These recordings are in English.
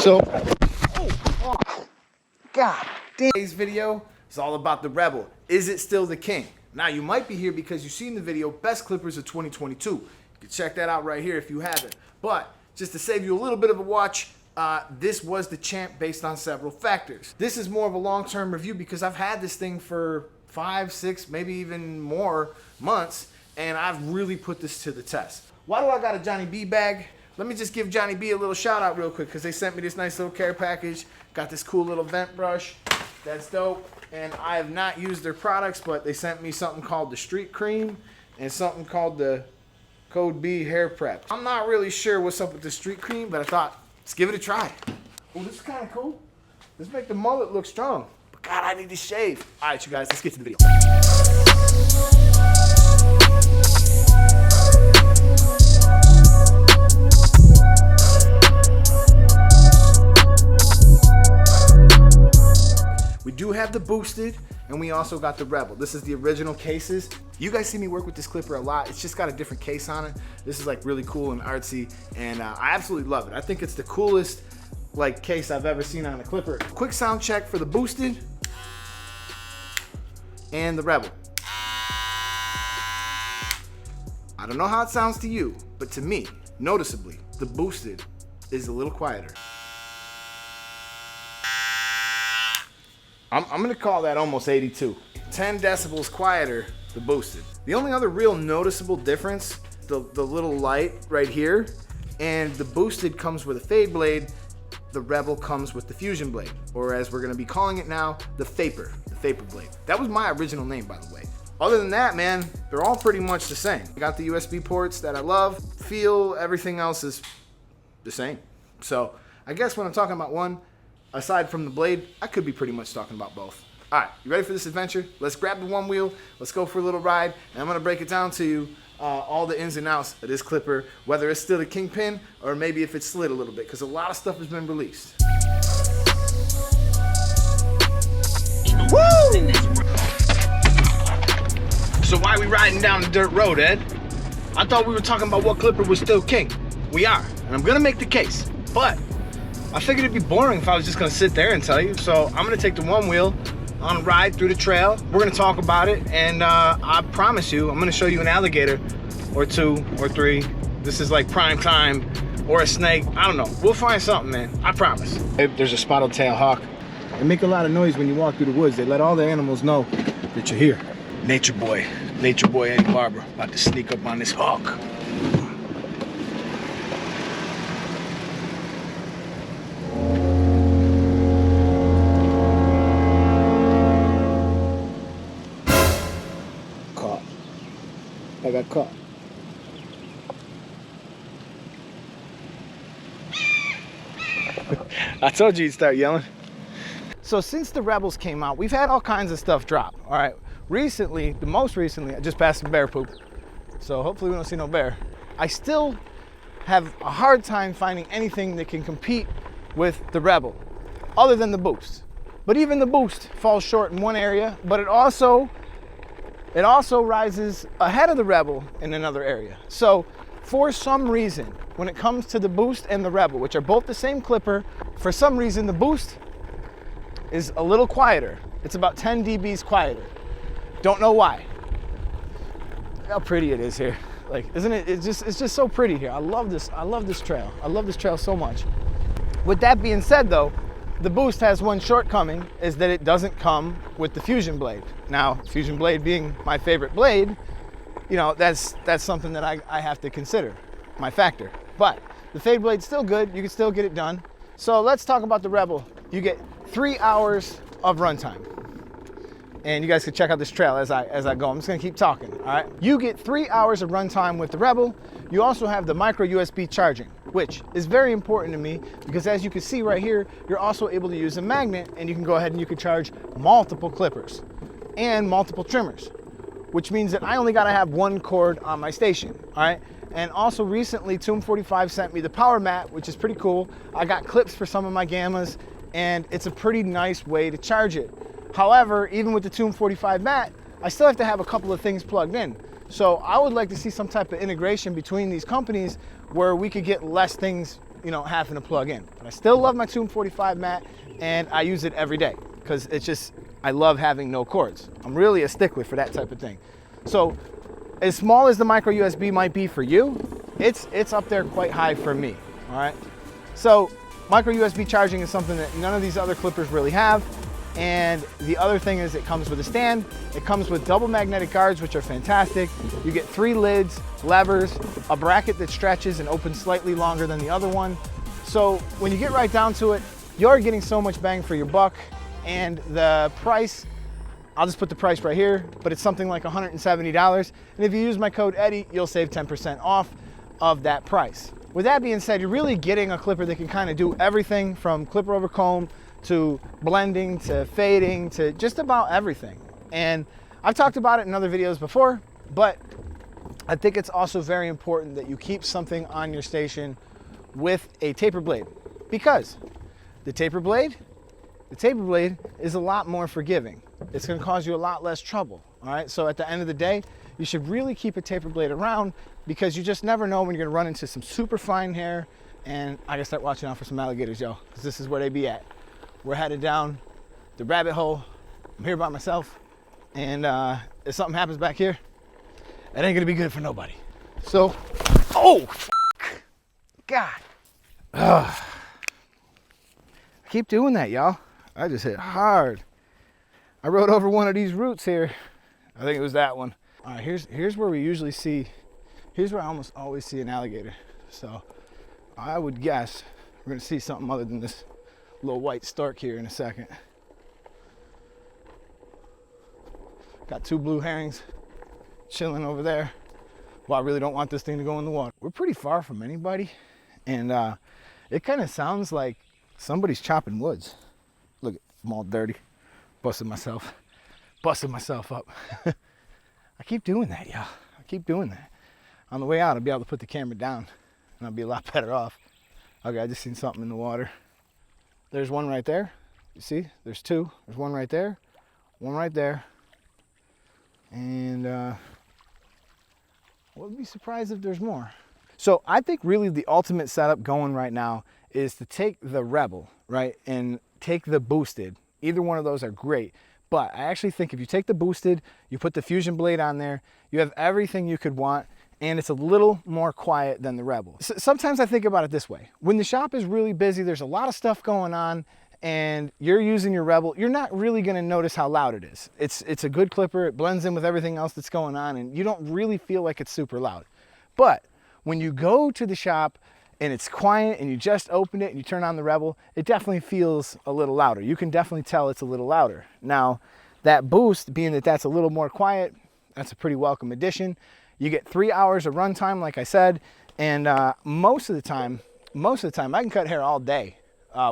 So, God damn. Today's video is all about the Rebel. Is it still the king? Now, you might be here because you've seen the video, Best Clippers of 2022. You can check that out right here if you haven't. But just to save you a little bit of a watch, this was the champ based on several factors. This is more of a long-term review because I've had this thing for 5, 6, maybe even more months, and I've really put this to the test. Why do I got a Johnny B bag? Let me just give Johnny B a little shout out real quick because they sent me this nice little care package. Got this cool little vent brush. That's dope. And I have not used their products, but they sent me something called the Street Cream and something called the Code B Hair Prep. I'm not really sure what's up with the Street Cream, but I thought, let's give it a try. Oh, this is kind of cool. Let's make the mullet look strong. But God, I need to shave. All right, you guys, let's get to the video. We do have the boosted, and we also got the Rebel. This is the original cases. You guys see me work with this clipper a lot. It's just got a different case on it. This is like really cool and artsy, and I absolutely love it. I think it's the coolest like case I've ever seen on a clipper. Quick sound check for the boosted and the Rebel. I don't know how it sounds to you, but to me, noticeably, the boosted is a little quieter. I'm gonna call that almost 82. 10 decibels quieter, the boosted. The only other real noticeable difference, the little light right here, and the boosted comes with a fade blade, the Rebel comes with the fusion blade, or as we're gonna be calling it now, the Vapor blade. That was my original name, by the way. Other than that, man, they're all pretty much the same. I got the USB ports that I love, feel, everything else is the same. So I guess when I'm talking about one, aside from the blade, I could be pretty much talking about both. All right, you ready for this adventure? Let's grab the one wheel, let's go for a little ride, and I'm gonna break it down to you, all the ins and outs of this clipper, whether it's still a kingpin or maybe if it's slid a little bit, because a lot of stuff has been released. Woo! So why are we riding down the dirt road, Ed? I thought we were talking about what clipper was still king. We are, and I'm gonna make the case, but I figured it'd be boring if I was just gonna sit there and tell you. So I'm gonna take the one wheel on a ride through the trail. We're gonna talk about it, and I promise you, I'm gonna show you an alligator or 2 or 3. This is like prime time, or a snake. I don't know. We'll find something, man. I promise. There's a spotted tail hawk. They make a lot of noise when you walk through the woods. They let all the animals know that you're here. Nature boy Eddie Barber, about to sneak up on this hawk. I got caught. I told you you'd start yelling. So since the Rebels came out, we've had all kinds of stuff drop. All right, recently, most recently, I just passed some bear poop. So hopefully we don't see no bear. I still have a hard time finding anything that can compete with the Rebel, other than the boost. But even the boost falls short in one area, but it also rises ahead of the Rebel in another area. So for some reason, when it comes to the boost and the Rebel, which are both the same clipper, for some reason the boost is a little quieter. It's about 10 dBs quieter. Don't know why. How pretty it is here. Like, isn't it? It's just so pretty here. I love this trail. I love this trail so much. With that being said though, the boost has one shortcoming, is that it doesn't come with the fusion blade. Now, fusion blade being my favorite blade, you know, that's something that I have to consider, my factor. But the fade blade's still good, you can still get it done. So let's talk about the Rebel. You get 3 hours of runtime. And you guys can check out this trail as I go. I'm just gonna keep talking, all right? You get 3 hours of runtime with the Rebel. You also have the micro USB charging, which is very important to me because as you can see right here, you're also able to use a magnet and you can go ahead and you can charge multiple clippers and multiple trimmers, which means that I only gotta have one cord on my station, all right? And also recently, Tomb 45 sent me the power mat, which is pretty cool. I got clips for some of my gammas and it's a pretty nice way to charge it. However, even with the Tomb 45 mat, I still have to have a couple of things plugged in. So I would like to see some type of integration between these companies where we could get less things you know, having to plug in. But I still love my Tomb 45 mat, and I use it every day because it's just, I love having no cords. I'm really a stickler for that type of thing. So as small as the micro USB might be for you, it's up there quite high for me, all right? So micro USB charging is something that none of these other clippers really have. And the other thing is it comes with a stand. It comes with double magnetic guards, which are fantastic. You get 3 lids, levers, a bracket that stretches and opens slightly longer than the other one. So when you get right down to it, you're getting so much bang for your buck. And the price, I'll just put the price right here, but it's something like $170. And if you use my code Eddie, you'll save 10% off of that price. With that being said, you're really getting a clipper that can kind of do everything from clipper over comb to blending, to fading, to just about everything. And I've talked about it in other videos before, but I think it's also very important that you keep something on your station with a taper blade, because the taper blade is a lot more forgiving. It's gonna cause you a lot less trouble, all right? So at the end of the day, you should really keep a taper blade around, because you just never know when you're gonna run into some super fine hair. And I gotta start watching out for some alligators, yo, because this is where they be at. We're headed down the rabbit hole. I'm here by myself, and if something happens back here, it ain't gonna be good for nobody. So, oh, fuck. God. Ugh. I keep doing that, y'all. I just hit hard. I rode over one of these roots here. I think it was that one. All right, here's where we usually see, here's where I almost always see an alligator. So I would guess we're gonna see something other than this little white stork here in a second. Got 2 blue herrings chilling over there. Well, I really don't want this thing to go in the water. We're pretty far from anybody, and it kind of sounds like somebody's chopping woods. Look, I'm all dirty, busting myself up. I keep doing that, y'all. I keep doing that. On the way out, I'll be able to put the camera down, and I'll be a lot better off. Okay, I just seen something in the water. There's one right there. You see, there's 2. There's one right there, one right there. And I wouldn't be surprised if there's more. So I think really the ultimate setup going right now is to take the Rebel, right, and take the boosted. Either one of those are great. But I actually think if you take the boosted, you put the Fusion blade on there, you have everything you could want, and it's a little more quiet than the Rebel. Sometimes I think about it this way. When the shop is really busy, there's a lot of stuff going on, and you're using your Rebel, you're not really gonna notice how loud it is. It's a good clipper, it blends in with everything else that's going on, and you don't really feel like it's super loud. But when you go to the shop and it's quiet and you just open it and you turn on the Rebel, it definitely feels a little louder. You can definitely tell it's a little louder. Now, that boost, being that that's a little more quiet, that's a pretty welcome addition. You get 3 hours of runtime, like I said, and most of the time, I can cut hair all day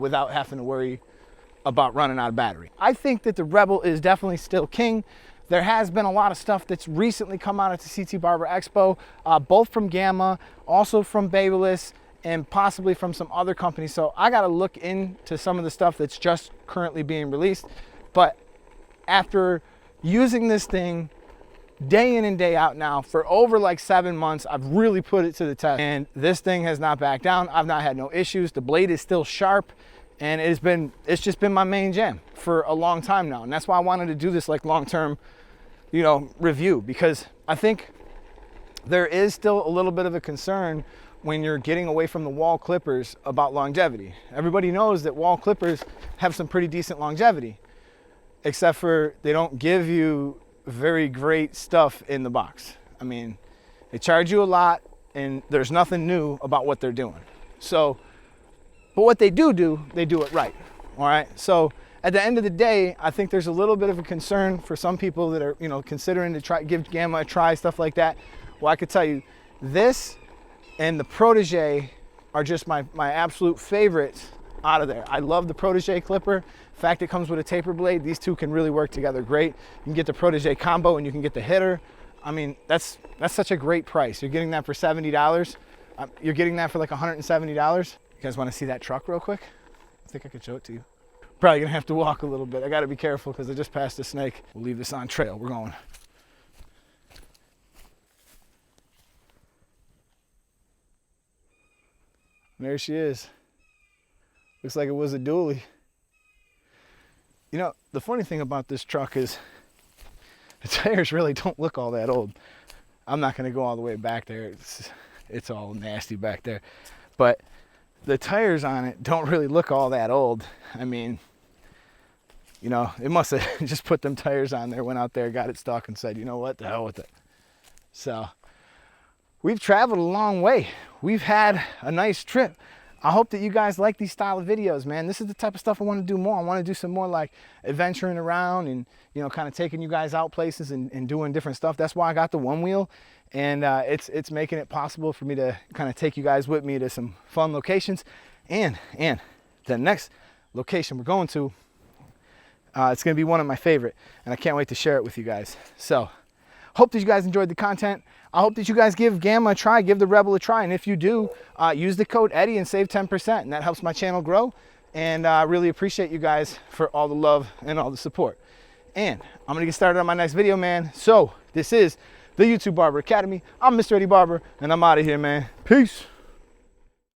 without having to worry about running out of battery. I think that the Rebel is definitely still king. There has been a lot of stuff that's recently come out at the CT Barber Expo, both from Gamma, also from Babyliss, and possibly from some other companies. So I gotta look into some of the stuff that's just currently being released. But after using this thing day in and day out now for over like 7 months, I've really put it to the test, and this thing has not backed down. I've not had no issues. The blade is still sharp, and it's just been my main jam for a long time now. And that's why I wanted to do this like long-term, you know, review, because I think there is still a little bit of a concern when you're getting away from the wall clippers about longevity. Everybody knows that wall clippers have some pretty decent longevity, except for they don't give you very great stuff in the box. I mean, they charge you a lot and there's nothing new about what they're doing. So, but what they do, they do it right, all right? So at the end of the day, I think there's a little bit of a concern for some people that are, you know, considering to give Gamma a try, stuff like that. Well, I could tell you, this and the Protege are just my absolute favorites out of there. I love the Protege clipper. In fact, it comes with a taper blade. These two can really work together great. You can get the Protege combo and you can get the hitter. I mean, that's such a great price. You're getting that for $70. You're getting that for like $170. You guys want to see that truck real quick? I think I could show it to you. Probably gonna have to walk a little bit. I gotta be careful because I just passed a snake. We'll leave this on trail. We're going. There she is. Looks like it was a dually. You know, the funny thing about this truck is the tires really don't look all that old. I'm not going to go all the way back there. It's all nasty back there. But the tires on it don't really look all that old. I mean, you know, it must have just put them tires on there, went out there, got it stuck, and said, you know what, the hell with it. So we've traveled a long way. We've had a nice trip. I hope that you guys like these style of videos, man. This is the type of stuff I want to do more. I want to do some more like adventuring around and, you know, kind of taking you guys out places and doing different stuff. That's why I got the one wheel, and it's making it possible for me to kind of take you guys with me to some fun locations. And the next location we're going to, it's going to be one of my favorite, and I can't wait to share it with you guys. So hope that you guys enjoyed the content. I hope that you guys give Gamma a try, give the Rebel a try, and if you do, use the code Eddie and save 10%, and that helps my channel grow. And I really appreciate you guys for all the love and all the support. And I'm gonna get started on my next video, man. So this is the YouTube Barber Academy. I'm Mr. Eddie Barber, and I'm out of here, man. Peace.